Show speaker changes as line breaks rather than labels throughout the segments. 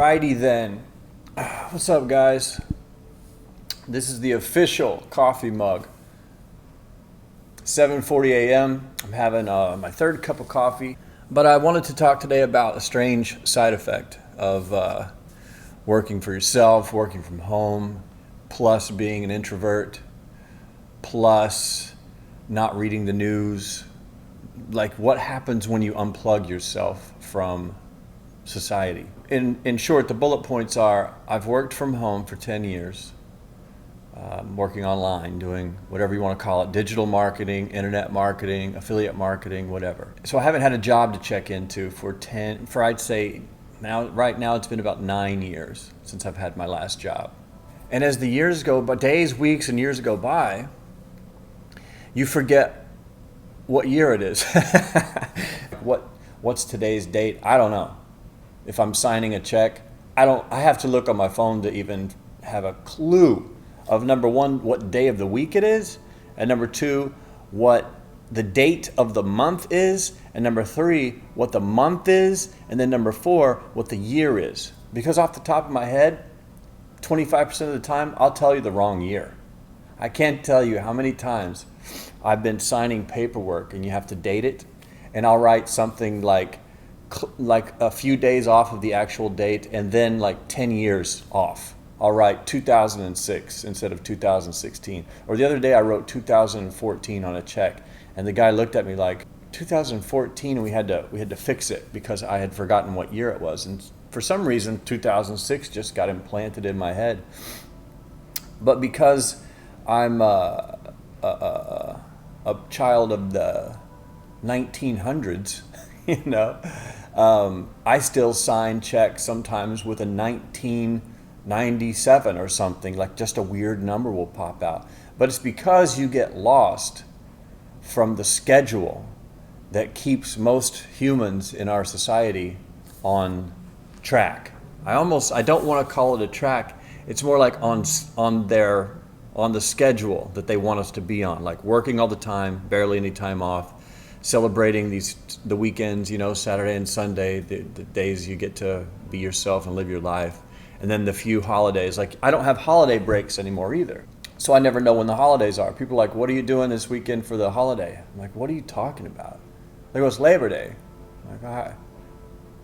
Alrighty then. What's up, guys? This is the official coffee mug. 7:40 a.m. I'm having my third cup of coffee, but I wanted to talk today about a strange side effect of working for yourself, working from home, plus being an introvert, plus not reading the news. Like, what happens when you unplug yourself from society? In short, the bullet points are: I've worked from home for 10 years, working online, doing whatever you want to call it, digital marketing, internet marketing, affiliate marketing, whatever. So I haven't had a job to check into for I'd say right now it's been about 9 years since I've had my last job. And as the years go by, days, weeks, and years go by, you forget what year it is. What's today's date? I don't know. If I'm signing a check, I have to look on my phone to even have a clue of, number one, what day of the week it is, and number two, what the date of the month is, and number three, what the month is, and then number four, what the year is. Because off the top of my head, 25% of the time, I'll tell you the wrong year. I can't tell you how many times I've been signing paperwork and you have to date it, and I'll write something like a few days off of the actual date and then like 10 years off. I'll write 2006 instead of 2016. Or the other day I wrote 2014 on a check, and the guy looked at me like, 2014, and we had to fix it because I had forgotten what year it was. And for some reason, 2006 just got implanted in my head. But because I'm a child of the 1900s, I still sign checks sometimes with a 1997 or something, like just a weird number will pop out. But it's because you get lost from the schedule that keeps most humans in our society on track. I don't want to call it a track. It's more like on the schedule that they want us to be on, like working all the time, barely any time off, celebrating the weekends, Saturday and Sunday, the days you get to be yourself and live your life. And then the few holidays. Like, I don't have holiday breaks anymore either. So I never know when the holidays are. People are like, what are you doing this weekend for the holiday? I'm like, what are you talking about? They go, it's Labor Day. I'm like,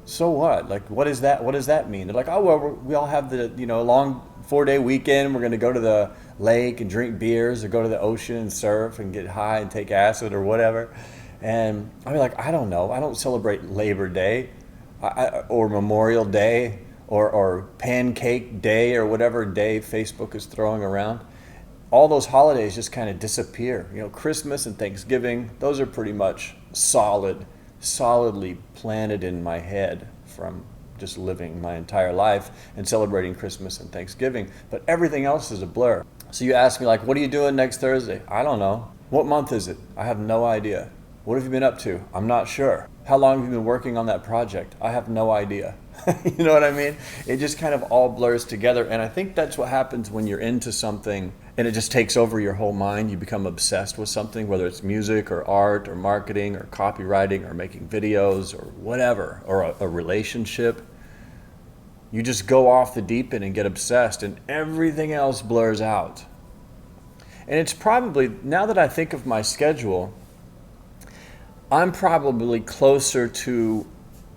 so what? Like, what does that mean? They're like, oh, well, we all have the, long 4-day weekend. We're going to go to the lake and drink beers, or go to the ocean and surf and get high and take acid or whatever. And I'd be like, I don't know. I don't celebrate Labor Day or Memorial Day or Pancake Day or whatever day Facebook is throwing around. All those holidays just kind of disappear. Christmas and Thanksgiving, those are pretty much solidly planted in my head from just living my entire life and celebrating Christmas and Thanksgiving. But everything else is a blur. So you ask me, like, what are you doing next Thursday? I don't know. What month is it? I have no idea. What have you been up to? I'm not sure. How long have you been working on that project? I have no idea. You know what I mean? It just kind of all blurs together. And I think that's what happens when you're into something and it just takes over your whole mind. You become obsessed with something, whether it's music or art or marketing or copywriting or making videos or whatever, or a relationship. You just go off the deep end and get obsessed, and everything else blurs out. And it's probably, now that I think of my schedule, I'm probably closer to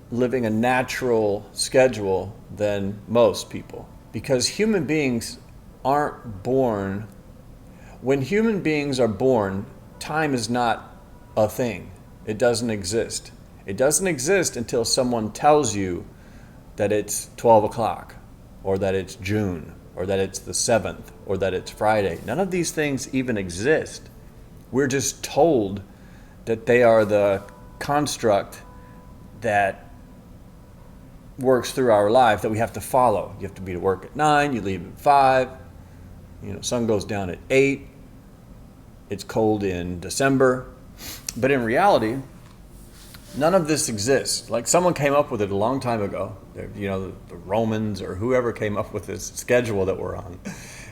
living a natural schedule than most people, because human beings aren't born. When human beings are born, time is not a thing. It doesn't exist. It doesn't exist until someone tells you that it's 12 o'clock, or that it's June, or that it's the 7th, or that it's Friday. None of these things even exist. We're just told that they are the construct that works through our life that we have to follow. You have to be to work at 9, you leave at 5, sun goes down at 8, it's cold in December. But in reality, none of this exists. Like, someone came up with it a long time ago. The Romans or whoever came up with this schedule that we're on.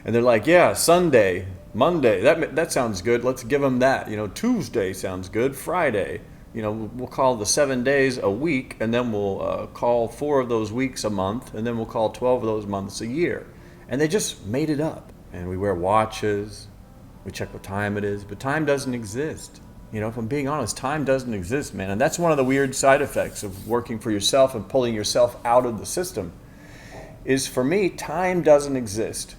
And they're like, yeah, Sunday, Monday, that sounds good. Let's give them that. Tuesday sounds good. Friday, we'll call the 7 days a week, and then we'll call 4 of those weeks a month, and then we'll call 12 of those months a year. And they just made it up. And we wear watches, we check what time it is, but time doesn't exist. If I'm being honest, time doesn't exist, man. And that's one of the weird side effects of working for yourself and pulling yourself out of the system, is for me, time doesn't exist.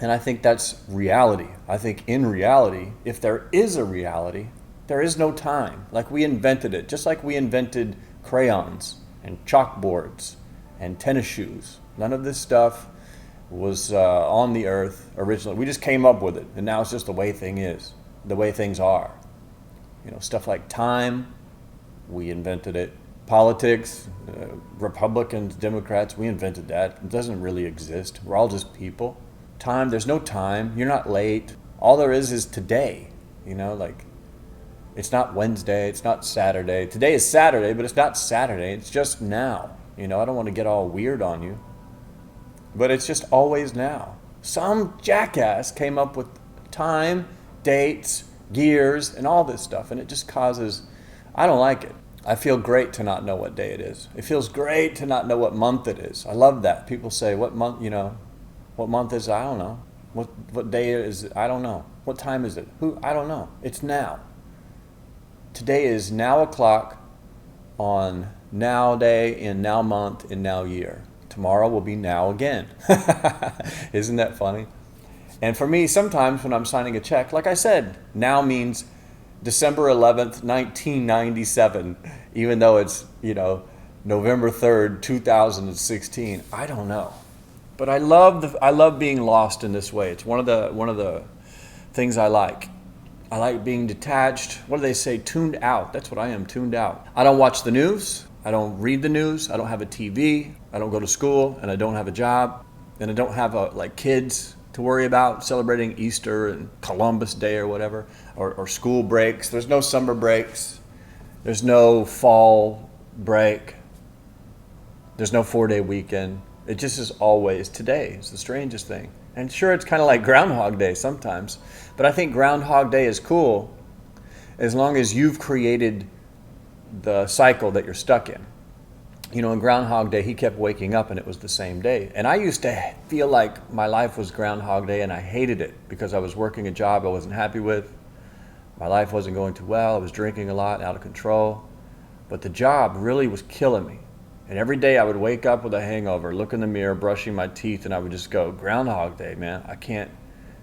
And I think that's reality. I think in reality, if there is a reality, there is no time. Like we invented it, just like we invented crayons and chalkboards and tennis shoes. None of this stuff was on the earth originally. We just came up with it, and now it's just the way things are. Stuff like time, we invented it. Politics, Republicans, Democrats, we invented that. It doesn't really exist. We're all just people. Time, there's no time. You're not late. All there is today. It's not Wednesday, it's not Saturday. Today is Saturday, but it's not Saturday. It's just now. I don't want to get all weird on you, but it's just always now. Some jackass came up with time, dates, years, and all this stuff, and it just causes, I don't like it. I feel great to not know what day it is. It feels great to not know what month it is. I love that. People say, what month, what month is it? I don't know. What day is it? I don't know. What time is it? I don't know. It's now. Today is now o'clock on now day in now month in now year. Tomorrow will be now again. Isn't that funny? And for me, sometimes when I'm signing a check, like I said, now means December 11th, 1997, even though it's, November 3rd, 2016. I don't know. But I love being lost in this way. It's one of the things I like. I like being detached. What do they say? Tuned out. That's what I am, tuned out. I don't watch the news. I don't read the news. I don't have a TV. I don't go to school, and I don't have a job, and I don't have kids to worry about celebrating Easter and Columbus Day or whatever, or school breaks. There's no summer breaks. There's no fall break. There's no 4-day weekend. It just is always today. It's the strangest thing. And sure, it's kind of like Groundhog Day sometimes, but I think Groundhog Day is cool as long as you've created the cycle that you're stuck in. In Groundhog Day, he kept waking up and it was the same day. And I used to feel like my life was Groundhog Day, and I hated it because I was working a job I wasn't happy with. My life wasn't going too well. I was drinking a lot, out of control. But the job really was killing me. And every day I would wake up with a hangover, look in the mirror, brushing my teeth, and I would just go, Groundhog Day, man. I can't.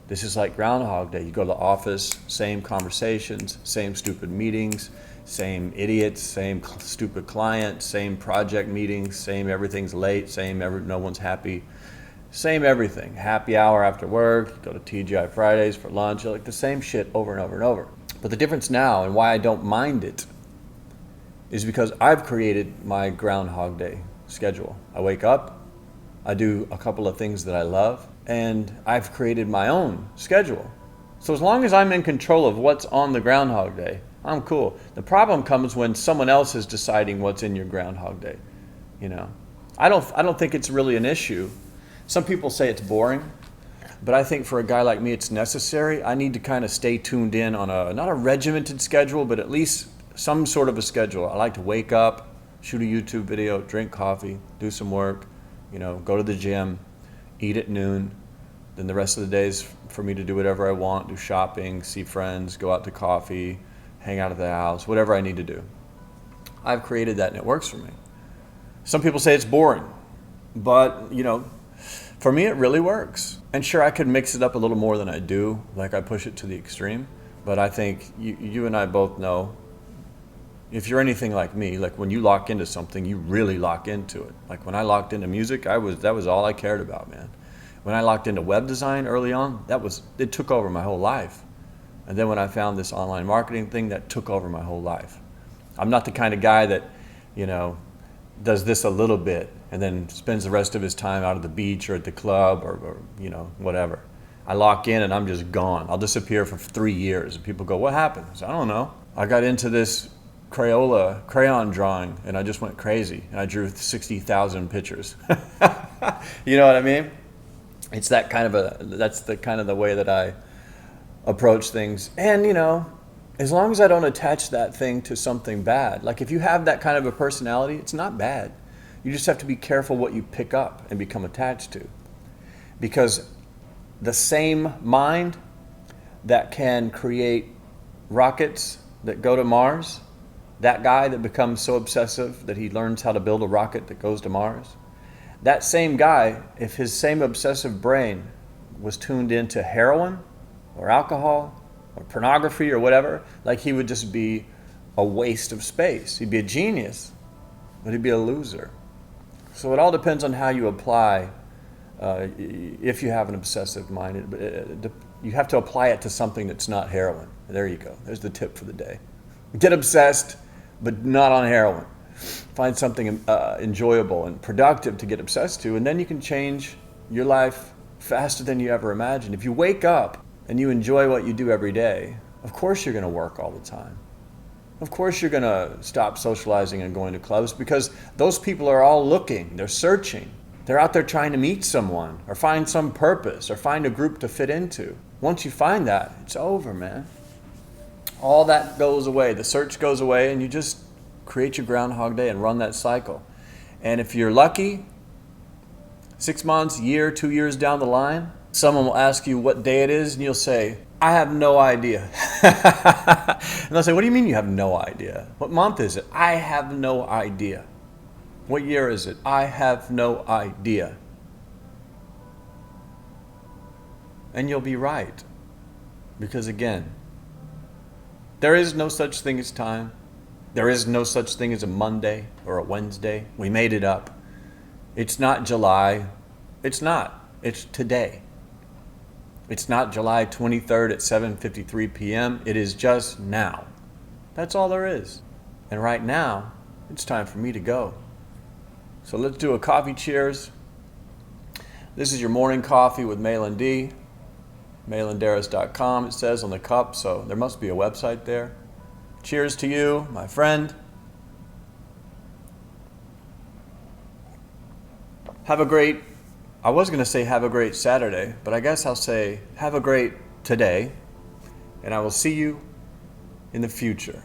This is like Groundhog Day. You go to the office, same conversations, same stupid meetings, same idiots, same stupid clients, same project meetings, same everything's late, no one's happy, same everything. Happy hour after work, go to TGI Fridays for lunch, like the same shit over and over and over. But the difference now, and why I don't mind it, is because I've created my Groundhog Day schedule. I wake up, I do a couple of things that I love, and I've created my own schedule. So as long as I'm in control of what's on the Groundhog Day, I'm cool. The problem comes when someone else is deciding what's in your Groundhog Day. I don't think it's really an issue. Some people say it's boring, but I think for a guy like me, it's necessary. I need to kind of stay tuned in on not a regimented schedule, but at least some sort of a schedule. I like to wake up, shoot a YouTube video, drink coffee, do some work, go to the gym, eat at noon. Then the rest of the day is for me to do whatever I want, do shopping, see friends, go out to coffee, hang out at the house, whatever I need to do. I've created that and it works for me. Some people say it's boring, but for me it really works. And sure, I could mix it up a little more than I do, like I push it to the extreme, but I think you and I both know, if you're anything like me, like when you lock into something, you really lock into it. Like when I locked into music, that was all I cared about, man. When I locked into web design early on, it took over my whole life. And then when I found this online marketing thing, that took over my whole life. I'm not the kind of guy that, does this a little bit and then spends the rest of his time out at the beach or at the club or whatever. I lock in and I'm just gone. I'll disappear for 3 years and people go, what happened? I say, I don't know. I got into this crayon drawing and I just went crazy and I drew 60,000 pictures. You know what I mean? It's that's the kind of the way that I approach things. And As long as I don't attach that thing to something bad. Like if you have that kind of a personality, it's not bad. You just have to be careful what you pick up and become attached to. Because the same mind that can create rockets that go to Mars, that guy that becomes so obsessive that he learns how to build a rocket that goes to Mars, that same guy, if his same obsessive brain was tuned into heroin or alcohol or pornography or whatever, like he would just be a waste of space. He'd be a genius, but he'd be a loser. So it all depends on how you apply. If you have an obsessive mind, you have to apply it to something that's not heroin. There you go. There's the tip for the day. Get obsessed, but not on heroin. Find something enjoyable and productive to get obsessed to, and then you can change your life faster than you ever imagined. If you wake up and you enjoy what you do every day, of course you're going to work all the time. Of course you're going to stop socializing and going to clubs, because those people are all looking, they're searching. They're out there trying to meet someone or find some purpose or find a group to fit into. Once you find that, it's over, man. All that goes away. The search goes away, and you just create your Groundhog Day and run that cycle. And if you're lucky, 6 months, year, 2 years down the line, someone will ask you what day it is, and you'll say, I have no idea. And they'll say, what do you mean you have no idea? What month is it? I have no idea. What year is it? I have no idea. And you'll be right. Because again, there is no such thing as time. There is no such thing as a Monday or a Wednesday. We made it up. It's not July. It's not. It's today. It's not July 23rd at 7:53 p.m. It is just now. That's all there is. And right now, it's time for me to go. So let's do a coffee cheers. This is your morning coffee with Malan D. MalanDarras.com, it says on the cup, so there must be a website there. Cheers to you, my friend. Have a great, I was going to say have a great Saturday, but I guess I'll say have a great today, and I will see you in the future.